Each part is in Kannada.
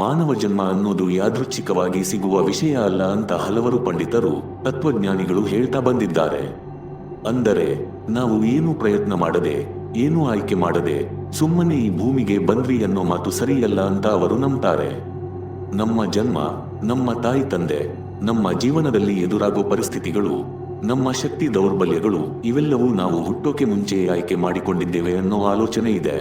ಮಾನವ ಜನ್ಮ ಅನ್ನೋದು ಯಾದೃಚ್ಛಿಕವಾಗಿ ಸಿಗುವ ವಿಷಯ ಅಲ್ಲ ಅಂತ ಹಲವರು ಪಂಡಿತರು, ತತ್ವಜ್ಞಾನಿಗಳು ಹೇಳ್ತಾ ಬಂದಿದ್ದಾರೆ. ಅಂದರೆ ನಾವು ಏನೂ ಪ್ರಯತ್ನ ಮಾಡದೆ, ಏನೂ ಆಯ್ಕೆ ಮಾಡದೆ ಸುಮ್ಮನೆ ಈ ಭೂಮಿಗೆ ಬಂದ್ವಿ ಅನ್ನೋ ಮಾತು ಸರಿಯಲ್ಲ ಅಂತ ಅವರು ನಂಬ್ತಾರೆ. ನಮ್ಮ ಜನ್ಮ, ನಮ್ಮ ತಾಯಿ ತಂದೆ, ನಮ್ಮ ಜೀವನದಲ್ಲಿ ಎದುರಾಗೋ ಪರಿಸ್ಥಿತಿಗಳು, ನಮ್ಮ ಶಕ್ತಿ ದೌರ್ಬಲ್ಯಗಳು ಇವೆಲ್ಲವೂ ನಾವು ಹುಟ್ಟೋಕೆ ಮುಂಚೆ ಆಯ್ಕೆ ಮಾಡಿಕೊಂಡಿದ್ದೇವೆ ಅನ್ನೋ ಆಲೋಚನೆ ಇದೆ.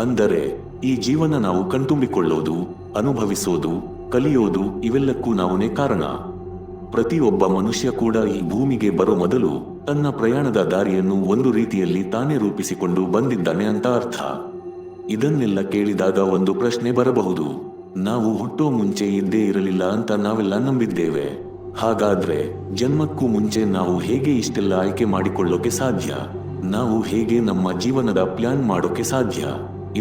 ಅಂದರೆ ಈ ಜೀವನ ನಾವು ಕಣ್ತುಂಬಿಕೊಳ್ಳೋದು, ಅನುಭವಿಸೋದು, ಕಲಿಯೋದು ಇವೆಲ್ಲಕ್ಕೂ ನಾವುನೇ ಕಾರಣ. ಪ್ರತಿಯೊಬ್ಬ ಮನುಷ್ಯ ಕೂಡ ಈ ಭೂಮಿಗೆ ಬರೋ ಮೊದಲು ತನ್ನ ಪ್ರಯಾಣದ ದಾರಿಯನ್ನು ಒಂದು ರೀತಿಯಲ್ಲಿ ತಾನೇ ರೂಪಿಸಿಕೊಂಡು ಬಂದಿದ್ದಾನೆ ಅಂತ ಅರ್ಥ. ಇದನ್ನೆಲ್ಲ ಕೇಳಿದಾಗ ಒಂದು ಪ್ರಶ್ನೆ ಬರಬಹುದು, ನಾವು ಹುಟ್ಟೋ ಮುಂಚೆ ಇದ್ದೇ ಇರಲಿಲ್ಲ ಅಂತ ನಾವೆಲ್ಲ ನಂಬಿದ್ದೇವೆ. ಹಾಗಾದ್ರೆ ಜನ್ಮಕ್ಕೂ ಮುಂಚೆ ನಾವು ಹೇಗೆ ಇಷ್ಟೆಲ್ಲ ಆಯ್ಕೆ ಮಾಡಿಕೊಳ್ಳೋಕೆ ಸಾಧ್ಯ? ನಾವು ಹೇಗೆ ನಮ್ಮ ಜೀವನದ ಪ್ಲಾನ್ ಮಾಡೋಕೆ ಸಾಧ್ಯ?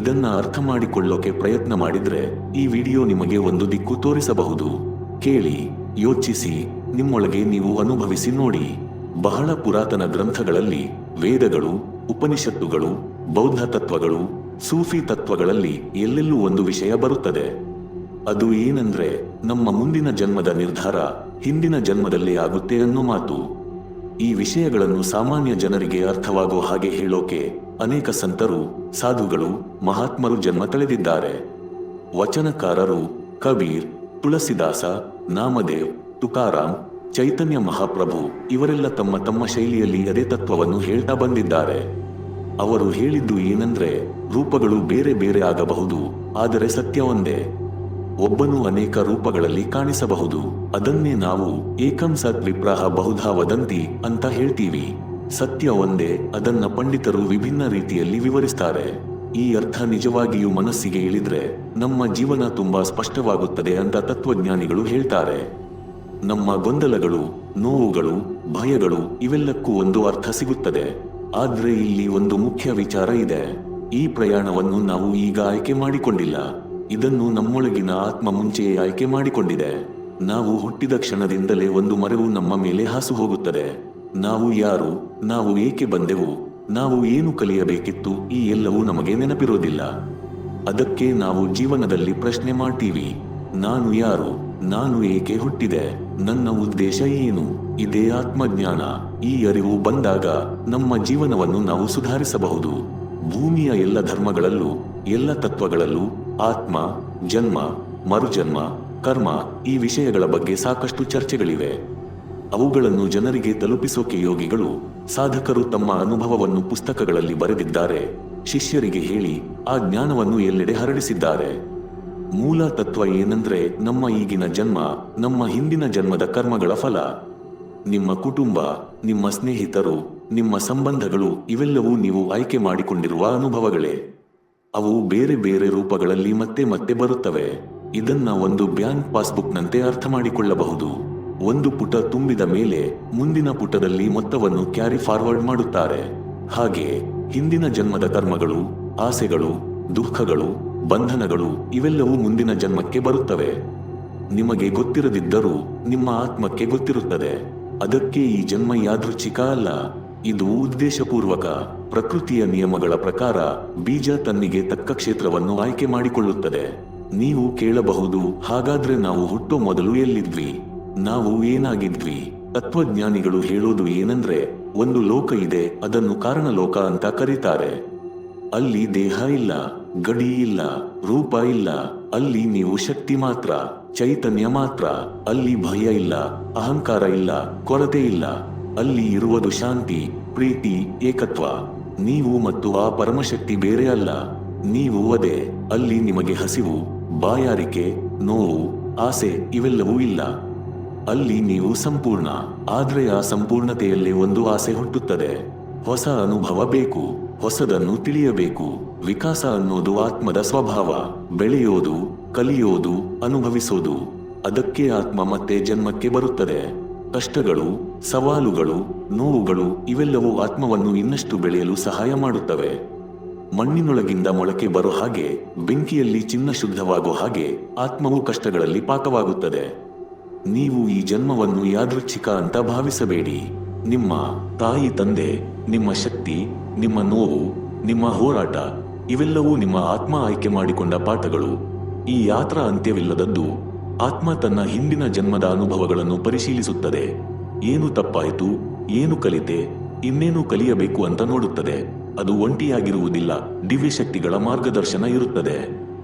ಇದನ್ನ ಅರ್ಥ ಮಾಡಿಕೊಳ್ಳೋಕೆ ಪ್ರಯತ್ನ ಮಾಡಿದ್ರೆ ಈ ವಿಡಿಯೋ ನಿಮಗೆ ಒಂದು ದಿಕ್ಕು ತೋರಿಸಬಹುದು. ಕೇಳಿ, ಯೋಚಿಸಿ, ನಿಮ್ಮೊಳಗೆ ನೀವು ಅನುಭವಿಸಿ ನೋಡಿ. ಬಹಳ ಪುರಾತನ ಗ್ರಂಥಗಳಲ್ಲಿ, ವೇದಗಳು, ಉಪನಿಷತ್ತುಗಳು, ಬೌದ್ಧ ತತ್ವಗಳು, ಸೂಫಿ ತತ್ವಗಳಲ್ಲಿ ಎಲ್ಲೆಲ್ಲೂ ಒಂದು ವಿಷಯ ಬರುತ್ತದೆ. ಅದು ಏನಂದ್ರೆ ನಮ್ಮ ಮುಂದಿನ ಜನ್ಮದ ನಿರ್ಧಾರ ಹಿಂದಿನ ಜನ್ಮದಲ್ಲೇ ಆಗುತ್ತೆ ಅನ್ನೋ ಮಾತು. ಈ ವಿಷಯಗಳನ್ನು ಸಾಮಾನ್ಯ ಜನರಿಗೆ ಅರ್ಥವಾಗೋ ಹಾಗೆ ಹೇಳೋಕೆ ಅನೇಕ ಸಂತರು, ಸಾಧುಗಳು, ಮಹಾತ್ಮರು ಜನ್ಮ ತಳೆದಿದ್ದಾರೆ. ವಚನಕಾರರು ಕಬೀರ್, ತುಳಸಿದಾಸ, ನಾಮದೇವ್, ತುಕಾರಾಮ್, ಚೈತನ್ಯ ಮಹಾಪ್ರಭು ಇವರೆಲ್ಲ ತಮ್ಮ ತಮ್ಮ ಶೈಲಿಯಲ್ಲಿ ಅದೇ ತತ್ವವನ್ನು ಹೇಳ್ತಾ ಬಂದಿದ್ದಾರೆ. ಅವರು ಹೇಳಿದ್ದು ಏನಂದ್ರೆ ರೂಪಗಳು ಬೇರೆ ಬೇರೆ ಆಗಬಹುದು, ಆದರೆ ಸತ್ಯ ಒಂದೇ. ಒಬ್ಬನು ಅನೇಕ ರೂಪಗಳಲ್ಲಿ ಕಾಣಿಸಬಹುದು, ಅದನ್ನೇ ನಾವು ಏಕಂ ಸತ್ ವಿಪ್ರಾಹ ಬಹುಧಾ ವದಂತಿ ಅಂತ ಹೇಳ್ತೀವಿ. ಸತ್ಯ ಒಂದೇ, ಅದನ್ನ ಪಂಡಿತರು ವಿಭಿನ್ನ ರೀತಿಯಲ್ಲಿ ವಿವರಿಸ್ತಾರೆ. ಈ ಅರ್ಥ ನಿಜವಾಗಿಯೂ ಮನಸ್ಸಿಗೆ ಇಳಿದ್ರೆ ನಮ್ಮ ಜೀವನ ತುಂಬಾ ಸ್ಪಷ್ಟವಾಗುತ್ತದೆ ಅಂತ ತತ್ವಜ್ಞಾನಿಗಳು ಹೇಳ್ತಾರೆ. ನಮ್ಮ ಗೊಂದಲಗಳು, ನೋವುಗಳು, ಭಯಗಳು ಇವೆಲ್ಲಕ್ಕೂ ಒಂದು ಅರ್ಥ ಸಿಗುತ್ತದೆ. ಆದ್ರೆ ಇಲ್ಲಿ ಒಂದು ಮುಖ್ಯ ವಿಚಾರ ಇದೆ. ಈ ಪ್ರಯಾಣವನ್ನು ನಾವು ಈಗ ಆಯ್ಕೆ ಮಾಡಿಕೊಂಡಿಲ್ಲ. ಇದನ್ನು ನಮ್ಮೊಳಗಿನ ಆತ್ಮ ಮುಂಚೆಯೇ ಆಯ್ಕೆ ಮಾಡಿಕೊಂಡಿದೆ. ನಾವು ಹುಟ್ಟಿದ ಕ್ಷಣದಿಂದಲೇ ಒಂದು ಮರೆವು ನಮ್ಮ ಮೇಲೆ ಹಾಸು ಹೋಗುತ್ತದೆ. ನಾವು ಯಾರು, ನಾವು ಏಕೆ ಬಂದೆವು, ನಾವು ಏನು ಕಲಿಯಬೇಕಿತ್ತು ಈ ಎಲ್ಲವೂ ನಮಗೆ ನೆನಪಿರೋದಿಲ್ಲ. ಅದಕ್ಕೆ ನಾವು ಜೀವನದಲ್ಲಿ ಪ್ರಶ್ನೆ ಮಾಡ್ತೀವಿ, ನಾನು ಯಾರು, ನಾನು ಏಕೆ ಹುಟ್ಟಿದೆ, ನನ್ನ ಉದ್ದೇಶ ಏನು? ಇದೇ ಆತ್ಮಜ್ಞಾನ. ಈ ಅರಿವು ಬಂದಾಗ ನಮ್ಮ ಜೀವನವನ್ನು ನಾವು ಸುಧಾರಿಸಬಹುದು. ಭೂಮಿಯ ಎಲ್ಲ ಧರ್ಮಗಳಲ್ಲೂ, ಎಲ್ಲ ತತ್ವಗಳಲ್ಲೂ ಆತ್ಮ, ಜನ್ಮ, ಮರುಜನ್ಮ, ಕರ್ಮ ಈ ವಿಷಯಗಳ ಬಗ್ಗೆ ಸಾಕಷ್ಟು ಚರ್ಚೆಗಳಿವೆ. ಅವುಗಳನ್ನು ಜನರಿಗೆ ತಲುಪಿಸೋಕೆ ಯೋಗಿಗಳು, ಸಾಧಕರು ತಮ್ಮ ಅನುಭವವನ್ನು ಪುಸ್ತಕಗಳಲ್ಲಿ ಬರೆದಿದ್ದಾರೆ, ಶಿಷ್ಯರಿಗೆ ಹೇಳಿ ಆ ಜ್ಞಾನವನ್ನು ಎಲ್ಲೆಡೆ ಹರಡಿಸಿದ್ದಾರೆ. ಮೂಲ ತತ್ವ ಏನಂದ್ರೆ ನಮ್ಮ ಈಗಿನ ಜನ್ಮ ನಮ್ಮ ಹಿಂದಿನ ಜನ್ಮದ ಕರ್ಮಗಳ ಫಲ. ನಿಮ್ಮ ಕುಟುಂಬ, ನಿಮ್ಮ ಸ್ನೇಹಿತರು, ನಿಮ್ಮ ಸಂಬಂಧಗಳು ಇವೆಲ್ಲವೂ ನೀವು ಆಯ್ಕೆ ಮಾಡಿಕೊಂಡಿರುವ ಅನುಭವಗಳೇ. ಅವು ಬೇರೆ ಬೇರೆ ರೂಪಗಳಲ್ಲಿ ಮತ್ತೆ ಮತ್ತೆ ಬರುತ್ತವೆ. ಇದನ್ನ ಒಂದು ಬ್ಯಾಂಕ್ ಪಾಸ್ಬುಕ್ನಂತೆ ಅರ್ಥ ಮಾಡಿಕೊಳ್ಳಬಹುದು. ಒಂದು ಪುಟ ತುಂಬಿದ ಮೇಲೆ ಮುಂದಿನ ಪುಟದಲ್ಲಿ ಮೊತ್ತವನ್ನು ಕ್ಯಾರಿ ಫಾರ್ವರ್ಡ್ ಮಾಡುತ್ತಾರೆ. ಹಾಗೆ ಹಿಂದಿನ ಜನ್ಮದ ಕರ್ಮಗಳು, ಆಸೆಗಳು, ದುಃಖಗಳು, ಬಂಧನಗಳು ಇವೆಲ್ಲವೂ ಮುಂದಿನ ಜನ್ಮಕ್ಕೆ ಬರುತ್ತವೆ. ನಿಮಗೆ ಗೊತ್ತಿರದಿದ್ದರೂ ನಿಮ್ಮ ಆತ್ಮಕ್ಕೆ ಗೊತ್ತಿರುತ್ತದೆ. ಅದಕ್ಕೆ ಈ ಜನ್ಮ ಯಾದೃಚ್ಛಿಕ ಅಲ್ಲ, ಇದು ಉದ್ದೇಶಪೂರ್ವಕ. ಪ್ರಕೃತಿಯ ನಿಯಮಗಳ ಪ್ರಕಾರ ಬೀಜ ತನ್ನಿಗೆ ತಕ್ಕ ಕ್ಷೇತ್ರವನ್ನು ಆಯ್ಕೆ ಮಾಡಿಕೊಳ್ಳುತ್ತದೆ. ನೀವು ಕೇಳಬಹುದು, ಹಾಗಾದ್ರೆ ನಾವು ಹುಟ್ಟೋ ಮೊದಲು ಎಲ್ಲಿದ್ವಿ, ನಾವು ಏನಾಗಿದ್ವಿ? ತತ್ವಜ್ಞಾನಿಗಳು ಹೇಳೋದು ಏನಂದ್ರೆ ಒಂದು ಲೋಕ ಇದೆ, ಅದನ್ನು ಕಾರಣ ಲೋಕ ಅಂತ ಕರೀತಾರೆ. ಅಲ್ಲಿ ದೇಹ ಇಲ್ಲ, ಗಡಿ ಇಲ್ಲ, ರೂಪ ಇಲ್ಲ. ಅಲ್ಲಿ ನೀವು ಶಕ್ತಿ ಮಾತ್ರ, ಚೈತನ್ಯ ಮಾತ್ರ. ಅಲ್ಲಿ ಭಯ ಇಲ್ಲ, ಅಹಂಕಾರ ಇಲ್ಲ, ಕೊರತೆ ಇಲ್ಲ. ಅಲ್ಲಿ ಇರುವುದು ಶಾಂತಿ, ಪ್ರೀತಿ, ಏಕತ್ವ. ನೀವು ಮತ್ತು ಆ ಪರಮಶಕ್ತಿ ಬೇರೆ ಅಲ್ಲ, ನೀವು ಅದೇ. ಅಲ್ಲಿ ನಿಮಗೆ ಹಸಿವು, ಬಾಯಾರಿಕೆ, ನೋವು, ಆಸೆ ಇವೆಲ್ಲವೂ ಇಲ್ಲ. ಅಲ್ಲಿ ನೀವು ಸಂಪೂರ್ಣ. ಆದ್ರೆ ಆ ಸಂಪೂರ್ಣತೆಯಲ್ಲಿ ಒಂದು ಆಸೆ ಹುಟ್ಟುತ್ತದೆ. ಹೊಸ ಅನುಭವ ಬೇಕು, ಹೊಸದನ್ನು ತಿಳಿಯಬೇಕು. ವಿಕಾಸ ಅನ್ನೋದು ಆತ್ಮದ ಸ್ವಭಾವ. ಬೆಳೆಯೋದು, ಕಲಿಯೋದು, ಅನುಭವಿಸೋದು. ಅದಕ್ಕೆ ಆತ್ಮ ಮತ್ತೆ ಜನ್ಮಕ್ಕೆ ಬರುತ್ತದೆ. ಕಷ್ಟಗಳು, ಸವಾಲುಗಳು, ನೋವುಗಳು ಇವೆಲ್ಲವೂ ಆತ್ಮವನ್ನು ಇನ್ನಷ್ಟು ಬೆಳೆಯಲು ಸಹಾಯ ಮಾಡುತ್ತವೆ. ಮಣ್ಣಿನೊಳಗಿಂದ ಮೊಳಕೆ ಬರೋ ಹಾಗೆ, ಬೆಂಕಿಯಲ್ಲಿ ಚಿನ್ನ ಶುದ್ಧವಾಗೋ ಹಾಗೆ ಆತ್ಮವು ಕಷ್ಟಗಳಲ್ಲಿ ಪಾಕವಾಗುತ್ತದೆ. ನೀವು ಈ ಜನ್ಮವನ್ನು ಯಾದೃಚ್ಛಿಕ ಅಂತ ಭಾವಿಸಬೇಡಿ. ನಿಮ್ಮ ತಾಯಿ ತಂದೆ, ನಿಮ್ಮ ಶಕ್ತಿ, ನಿಮ್ಮ ನೋವು, ನಿಮ್ಮ ಹೋರಾಟ ಇವೆಲ್ಲವೂ ನಿಮ್ಮ ಆತ್ಮ ಆಯ್ಕೆ ಮಾಡಿಕೊಂಡ ಪಾಠಗಳು. ಈ ಯಾತ್ರಾ ಅಂತ್ಯವಿಲ್ಲದದ್ದು. ಆತ್ಮ ತನ್ನ ಹಿಂದಿನ ಜನ್ಮದ ಅನುಭವಗಳನ್ನು ಪರಿಶೀಲಿಸುತ್ತದೆ. ಏನು ತಪ್ಪಾಯಿತು, ಏನು ಕಲಿತೆ, ಇನ್ನೇನು ಕಲಿಯಬೇಕು ಅಂತ ನೋಡುತ್ತದೆ. ಅದು ಒಂಟಿಯಾಗಿರುವುದಿಲ್ಲ, ದಿವ್ಯಶಕ್ತಿಗಳ ಮಾರ್ಗದರ್ಶನ ಇರುತ್ತದೆ.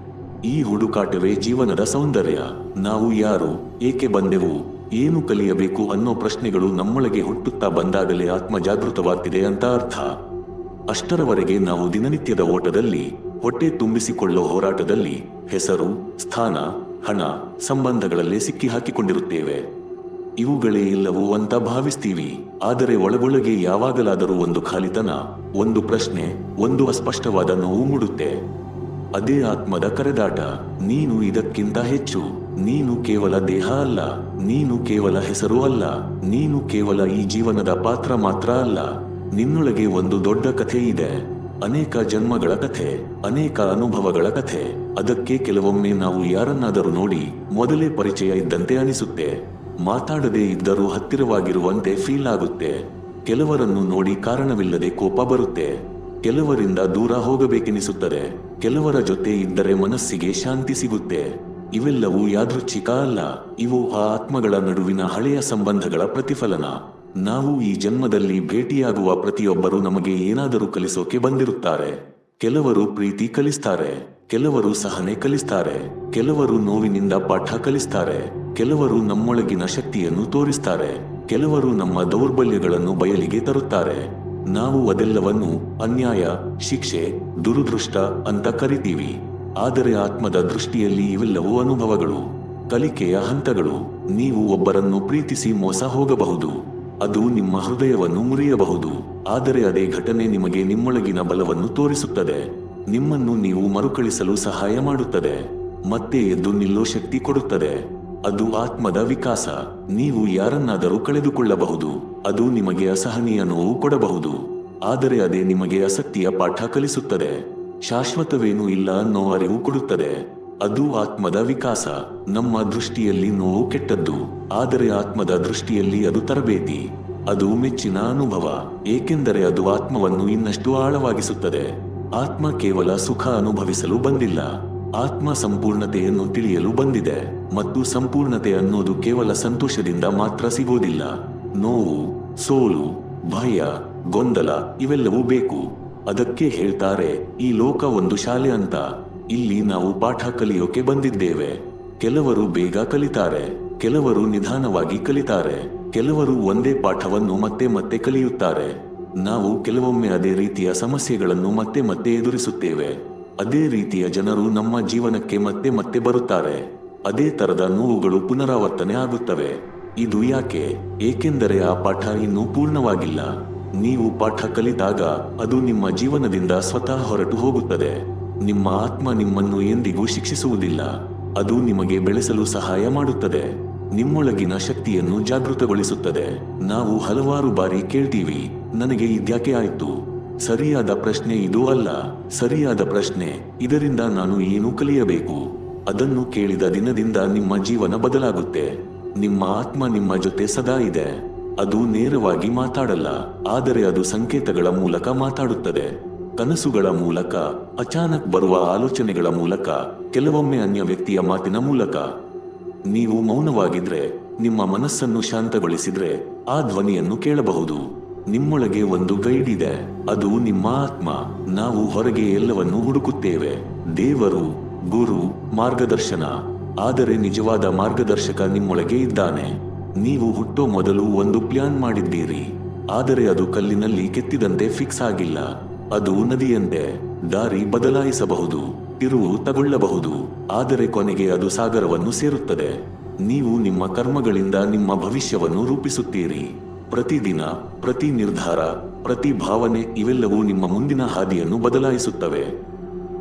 ಈ ಹುಡುಕಾಟವೇ ಜೀವನದ ಸೌಂದರ್ಯ. ನಾವು ಯಾರು, ಏಕೆ ಬಂದೆವು, ಏನು ಕಲಿಯಬೇಕು ಅನ್ನೋ ಪ್ರಶ್ನೆಗಳು ನಮ್ಮೊಳಗೆ ಹುಟ್ಟುತ್ತಾ ಬಂದಾಗಲೇ ಆತ್ಮ ಜಾಗೃತವಾಗ್ತಿದೆ ಅಂತ ಅರ್ಥ. ಅಷ್ಟರವರೆಗೆ ನಾವು ದಿನನಿತ್ಯದ ಓಟದಲ್ಲಿ, ಹೊಟ್ಟೆ ತುಂಬಿಸಿಕೊಳ್ಳೋ ಹೋರಾಟದಲ್ಲಿ, ಹೆಸರು, ಸ್ಥಾನ, ಹಣ, ಸಂಬಂಧಗಳಲ್ಲೇ ಸಿಕ್ಕಿ ಹಾಕಿಕೊಂಡಿರುತ್ತೇವೆ. ಇವುಗಳೇ ಎಲ್ಲವೂ ಅಂತ ಭಾವಿಸ್ತೀವಿ. ಆದರೆ ಒಳಗೊಳಗೆ ಯಾವಾಗಲಾದರೂ ಒಂದು ಖಾಲಿತನ, ಒಂದು ಪ್ರಶ್ನೆ, ಒಂದು ಅಸ್ಪಷ್ಟವಾದ ನೋವು ಮೂಡುತ್ತೆ. ಅದೇ ಆತ್ಮದ ಕರೆದಾಟ. ನೀನು ಇದಕ್ಕಿಂತ ಹೆಚ್ಚು. ನೀನು ಕೇವಲ ದೇಹ ಅಲ್ಲ, ನೀನು ಕೇವಲ ಹೆಸರು ಅಲ್ಲ, ನೀನು ಕೇವಲ ಈ ಜೀವನದ ಪಾತ್ರ ಮಾತ್ರ ಅಲ್ಲ. ನಿನ್ನೊಳಗೆ ಒಂದು ದೊಡ್ಡ ಕಥೆ ಇದೆ. ಅನೇಕ ಜನ್ಮಗಳ ಕಥೆ, ಅನೇಕ ಅನುಭವಗಳ ಕಥೆ. ಅದಕ್ಕೆ ಕೆಲವೊಮ್ಮೆ ನಾವು ಯಾರನ್ನಾದರೂ ನೋಡಿ ಮೊದಲೇ ಪರಿಚಯ ಇದ್ದಂತೆ ಅನಿಸುತ್ತೆ. ಮಾತಾಡದೇ ಇದ್ದರೂ ಹತ್ತಿರವಾಗಿರುವಂತೆ ಫೀಲ್ ಆಗುತ್ತೆ. ಕೆಲವರನ್ನು ನೋಡಿ ಕಾರಣವಿಲ್ಲದೆ ಕೋಪ ಬರುತ್ತೆ. ಕೆಲವರಿಂದ ದೂರ ಹೋಗಬೇಕೆನಿಸುತ್ತದೆ. ಕೆಲವರ ಜೊತೆ ಇದ್ದರೆ ಮನಸ್ಸಿಗೆ ಶಾಂತಿ ಸಿಗುತ್ತೆ. ಇವೆಲ್ಲವೂ ಯಾದೃಚ್ಛಿಕ ಅಲ್ಲ. ಇವು ಆ ಆತ್ಮಗಳ ನಡುವಿನ ಹಳೆಯ ಸಂಬಂಧಗಳ ಪ್ರತಿಫಲನ. ನಾವು ಈ ಜನ್ಮದಲ್ಲಿ ಭೇಟಿಯಾಗುವ ಪ್ರತಿಯೊಬ್ಬರು ನಮಗೆ ಏನಾದರೂ ಕಲಿಸೋಕೆ ಬಂದಿರುತ್ತಾರೆ. ಕೆಲವರು ಪ್ರೀತಿ ಕಲಿಸ್ತಾರೆ, ಕೆಲವರು ಸಹನೆ ಕಲಿಸ್ತಾರೆ, ಕೆಲವರು ನೋವಿನಿಂದ ಪಾಠ ಕಲಿಸ್ತಾರೆ, ಕೆಲವರು ನಮ್ಮೊಳಗಿನ ಶಕ್ತಿಯನ್ನು ತೋರಿಸ್ತಾರೆ, ಕೆಲವರು ನಮ್ಮ ದೌರ್ಬಲ್ಯಗಳನ್ನು ಬಯಲಿಗೆ ತರುತ್ತಾರೆ. ನಾವು ಅದೆಲ್ಲವನ್ನು ಅನ್ಯಾಯ, ಶಿಕ್ಷೆ, ದುರುದೃಷ್ಟ ಅಂತ ಕರಿತೀವಿ. ಆದರೆ ಆತ್ಮದ ದೃಷ್ಟಿಯಲ್ಲಿ ಇವೆಲ್ಲವೂ ಅನುಭವಗಳು, ಕಲಿಕೆಯ ಹಂತಗಳು. ನೀವು ಒಬ್ಬರನ್ನು ಪ್ರೀತಿಸಿ ಮೋಸ ಹೋಗಬಹುದು, ಅದು ನಿಮ್ಮ ಹೃದಯವನ್ನು ಮುರಿಯಬಹುದು. ಆದರೆ ಅದೇ ಘಟನೆ ನಿಮಗೆ ನಿಮ್ಮೊಳಗಿನ ಬಲವನ್ನು ತೋರಿಸುತ್ತದೆ. ನಿಮ್ಮನ್ನು ನೀವು ಮರುಕಳಿಸಲು ಸಹಾಯ ಮಾಡುತ್ತದೆ, ಮತ್ತೆ ಎದ್ದು ನಿಲ್ಲೋ ಶಕ್ತಿ ಕೊಡುತ್ತದೆ. ಅದು ಆತ್ಮದ ವಿಕಾಸ. ನೀವು ಯಾರನ್ನಾದರೂ ಕಳೆದುಕೊಳ್ಳಬಹುದು, ಅದು ನಿಮಗೆ ಅಸಹನೀಯ ನೋವು ಕೊಡಬಹುದು. ಆದರೆ ಅದೇ ನಿಮಗೆ ಆಸಕ್ತಿಯ ಪಾಠ ಕಲಿಸುತ್ತದೆ. ಶಾಶ್ವತವೇನೂ ಇಲ್ಲ ಅನ್ನೋ ಅರಿವು ಕೊಡುತ್ತದೆ. ಅದು ಆತ್ಮದ ವಿಕಾಸ. ನಮ್ಮ ದೃಷ್ಟಿಯಲ್ಲಿ ನೋವು ಕೆಟ್ಟದ್ದು, ಆದರೆ ಆತ್ಮದ ದೃಷ್ಟಿಯಲ್ಲಿ ಅದು ತರಬೇತಿ. ಅದು ಮೆಚ್ಚಿನ ಅನುಭವ, ಏಕೆಂದರೆ ಅದು ಆತ್ಮವನ್ನು ಇನ್ನಷ್ಟು ಆಳವಾಗಿಸುತ್ತದೆ. ಆತ್ಮ ಕೇವಲ ಸುಖ ಅನುಭವಿಸಲು ಬಂದಿಲ್ಲ, ಆತ್ಮ ಸಂಪೂರ್ಣತೆಯನ್ನು ತಿಳಿಯಲು ಬಂದಿದೆ. ಮತ್ತು ಸಂಪೂರ್ಣತೆ ಅನ್ನೋದು ಕೇವಲ ಸಂತೋಷದಿಂದ ಮಾತ್ರ ಸಿಗೋದಿಲ್ಲ. ನೋವು, ಸೋಲು, ಭಯ, ಗೊಂದಲ ಇವೆಲ್ಲವೂ ಬೇಕು. ಅದಕ್ಕೆ ಹೇಳ್ತಾರೆ ಈ ಲೋಕ ಒಂದು ಶಾಲೆ ಅಂತ. ಇಲ್ಲಿ ನಾವು ಪಾಠ ಕಲಿಯೋಕೆ ಬಂದಿದ್ದೇವೆ. ಕೆಲವರು ಬೇಗ ಕಲಿತಾರೆ, ಕೆಲವರು ನಿಧಾನವಾಗಿ ಕಲಿತಾರೆ, ಕೆಲವರು ಒಂದೇ ಪಾಠವನ್ನು ಮತ್ತೆ ಮತ್ತೆ ಕಲಿಯುತ್ತಾರೆ. ನಾವು ಕೆಲವೊಮ್ಮೆ ಅದೇ ರೀತಿಯ ಸಮಸ್ಯೆಗಳನ್ನು ಮತ್ತೆ ಮತ್ತೆ ಎದುರಿಸುತ್ತೇವೆ. ಅದೇ ರೀತಿಯ ಜನರು ನಮ್ಮ ಜೀವನಕ್ಕೆ ಮತ್ತೆ ಮತ್ತೆ ಬರುತ್ತಾರೆ. ಅದೇ ತರದ ನೋವುಗಳು ಪುನರಾವರ್ತನೆ ಆಗುತ್ತವೆ. ಇದು ಯಾಕೆ? ಏಕೆಂದರೆ ಆ ಪಾಠ ಇನ್ನೂ ಪೂರ್ಣವಾಗಿಲ್ಲ. ನೀವು ಪಾಠ ಕಲಿತಾಗ ಅದು ನಿಮ್ಮ ಜೀವನದಿಂದ ಸ್ವತಃ ಹೊರಟು ಹೋಗುತ್ತದೆ. ನಿಮ್ಮ ಆತ್ಮ ನಿಮ್ಮನ್ನು ಎಂದಿಗೂ ಶಿಕ್ಷಿಸುವುದಿಲ್ಲ, ಅದು ನಿಮಗೆ ಬೆಳೆಸಲು ಸಹಾಯ ಮಾಡುತ್ತದೆ, ನಿಮ್ಮೊಳಗಿನ ಶಕ್ತಿಯನ್ನು ಜಾಗೃತಗೊಳಿಸುತ್ತದೆ. ನಾವು ಹಲವಾರು ಬಾರಿ ಕೇಳ್ತೀವಿ, ನನಗೆ ಇದ್ಯಾಕೆ ಆಯ್ತು? ಸರಿಯಾದ ಪ್ರಶ್ನೆ ಇದು ಅಲ್ಲ. ಸರಿಯಾದ ಪ್ರಶ್ನೆ, ಇದರಿಂದ ನಾನು ಏನು ಕಲಿಯಬೇಕು? ಅದನ್ನು ಕೇಳಿದ ದಿನದಿಂದ ನಿಮ್ಮ ಜೀವನ ಬದಲಾಗುತ್ತೆ. ನಿಮ್ಮ ಆತ್ಮ ನಿಮ್ಮ ಜೊತೆ ಸದಾ ಇದೆ. ಅದು ನೇರವಾಗಿ ಮಾತಾಡಲ್ಲ, ಆದರೆ ಅದು ಸಂಕೇತಗಳ ಮೂಲಕ ಮಾತಾಡುತ್ತದೆ. ಕನಸುಗಳ ಮೂಲಕ, ಅಚಾನಕ್ ಬರುವ ಆಲೋಚನೆಗಳ ಮೂಲಕ, ಕೆಲವೊಮ್ಮೆ ಅನ್ಯ ವ್ಯಕ್ತಿಯ ಮಾತಿನ ಮೂಲಕ. ನೀವು ಮೌನವಾಗಿದ್ರೆ, ನಿಮ್ಮ ಮನಸ್ಸನ್ನು ಶಾಂತಗೊಳಿಸಿದ್ರೆ ಆ ಧ್ವನಿಯನ್ನು ಕೇಳಬಹುದು. ನಿಮ್ಮೊಳಗೆ ಒಂದು ಗೈಡ್ ಇದೆ, ಅದು ನಿಮ್ಮ ಆತ್ಮ. ನಾವು ಹೊರಗೆ ಎಲ್ಲವನ್ನೂ ಹುಡುಕುತ್ತೇವೆ, ದೇವರು, ಗುರು, ಮಾರ್ಗದರ್ಶನ. ಆದರೆ ನಿಜವಾದ ಮಾರ್ಗದರ್ಶಕ ನಿಮ್ಮೊಳಗೆ ಇದ್ದಾನೆ. ನೀವು ಹುಟ್ಟೋ ಮೊದಲು ಒಂದು ಪ್ಲಾನ್ ಮಾಡಿದ್ದೀರಿ, ಆದರೆ ಅದು ಕಲ್ಲಿನಲ್ಲಿ ಕೆತ್ತಿದಂತೆ ಫಿಕ್ಸ್ ಆಗಿಲ್ಲ. ಅದು ನದಿಯಂತೆ, ದಾರಿ ಬದಲಾಯಿಸಬಹುದು, ತಿರುವು ತಗೊಳ್ಳಬಹುದು, ಆದರೆ ಕೊನೆಗೆ ಅದು ಸಾಗರವನ್ನು ಸೇರುತ್ತದೆ. ನೀವು ನಿಮ್ಮ ಕರ್ಮಗಳಿಂದ ನಿಮ್ಮ ಭವಿಷ್ಯವನ್ನು ರೂಪಿಸುತ್ತೀರಿ. ಪ್ರತಿದಿನ, ಪ್ರತಿ ನಿರ್ಧಾರ, ಪ್ರತಿ ಭಾವನೆ ಇವೆಲ್ಲವೂ ನಿಮ್ಮ ಮುಂದಿನ ಹಾದಿಯನ್ನು ಬದಲಾಯಿಸುತ್ತವೆ.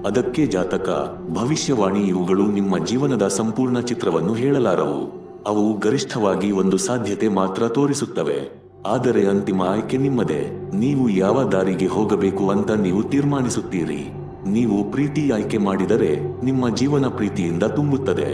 ಅದಕ್ಕೆ ಜಾತಕ, ಭವಿಷ್ಯವಾಣಿ ಇವುಗಳು ನಿಮ್ಮ ಜೀವನದ ಸಂಪೂರ್ಣ ಚಿತ್ರವನ್ನು ಹೇಳಲಾರವು. ಅವು ಗರಿಷ್ಠವಾಗಿ ಒಂದು ಸಾಧ್ಯತೆ ಮಾತ್ರ ತೋರಿಸುತ್ತವೆ. ಆದರೆ ಅಂತಿಮ ಆಯ್ಕೆ ನಿಮ್ಮದೇ. ನೀವು ಯಾವ ದಾರಿಗೆ ಹೋಗಬೇಕು ಅಂತ ನೀವು ತೀರ್ಮಾನಿಸುತ್ತೀರಿ. ನೀವು ಪ್ರೀತಿ ಆಯ್ಕೆ ಮಾಡಿದರೆ ನಿಮ್ಮ ಜೀವನ ಪ್ರೀತಿಯಿಂದ ತುಂಬುತ್ತದೆ.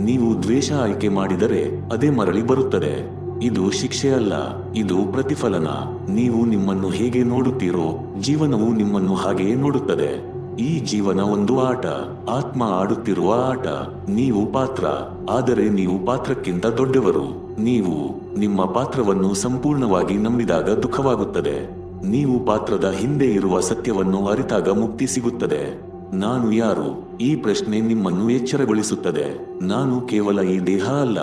ನೀವು ದ್ವೇಷ ಆಯ್ಕೆ ಮಾಡಿದರೆ ಅದೇ ಮರಳಿ ಬರುತ್ತದೆ. ಇದು ಶಿಕ್ಷೆ ಅಲ್ಲ, ಇದು ಪ್ರತಿಫಲನ. ನೀವು ನಿಮ್ಮನ್ನು ಹೇಗೆ ನೋಡುತ್ತೀರೋ ಜೀವನವು ನಿಮ್ಮನ್ನು ಹಾಗೆಯೇ ನೋಡುತ್ತದೆ. ಈ ಜೀವನ ಒಂದು ಆಟ, ಆತ್ಮ ಆಡುತ್ತಿರುವ ಆಟ. ನೀವು ಪಾತ್ರ, ಆದರೆ ನೀವು ಪಾತ್ರಕ್ಕಿಂತ ದೊಡ್ಡವರು. ನೀವು ನಿಮ್ಮ ಪಾತ್ರವನ್ನು ಸಂಪೂರ್ಣವಾಗಿ ನಂಬಿದಾಗ ದುಃಖವಾಗುತ್ತದೆ. ನೀವು ಪಾತ್ರದ ಹಿಂದೆ ಇರುವ ಸತ್ಯವನ್ನು ಅರಿತಾಗ ಮುಕ್ತಿ ಸಿಗುತ್ತದೆ. ನಾನು ಯಾರು? ಈ ಪ್ರಶ್ನೆ ನಿಮ್ಮನ್ನು ಎಚ್ಚರಗೊಳಿಸುತ್ತದೆ. ನಾನು ಕೇವಲ ಈ ದೇಹ ಅಲ್ಲ.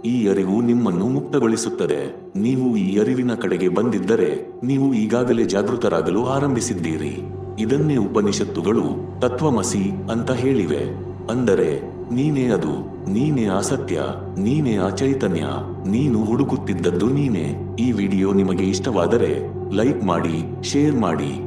ಈ ಅರಿವು ನಿಮ್ಮನ್ನು ಮುಕ್ತಗೊಳಿಸುತ್ತದೆ. ನೀವು ಈ ಅರಿವಿನ ಕಡೆಗೆ ಬಂದಿದ್ದರೆ ನೀವು ಈಗಾಗಲೇ ಜಾಗೃತರಾಗಲು ಆರಂಭಿಸಿದ್ದೀರಿ. ಇದನ್ನೇ ಉಪನಿಷತ್ತುಗಳು ತತ್ವಮಸಿ ಅಂತ ಹೇಳಿವೆ. ಅಂದರೆ ನೀನೇ ಅದು, ನೀನೇ ಆ ಸತ್ಯ, ನೀನೇ ಆ ಚೈತನ್ಯ, ನೀನು ಹುಡುಕುತ್ತಿದ್ದದ್ದು ನೀನೇ. ಈ ವಿಡಿಯೋ ನಿಮಗೆ ಇಷ್ಟವಾದರೆ ಲೈಕ್ ಮಾಡಿ, ಶೇರ್ ಮಾಡಿ.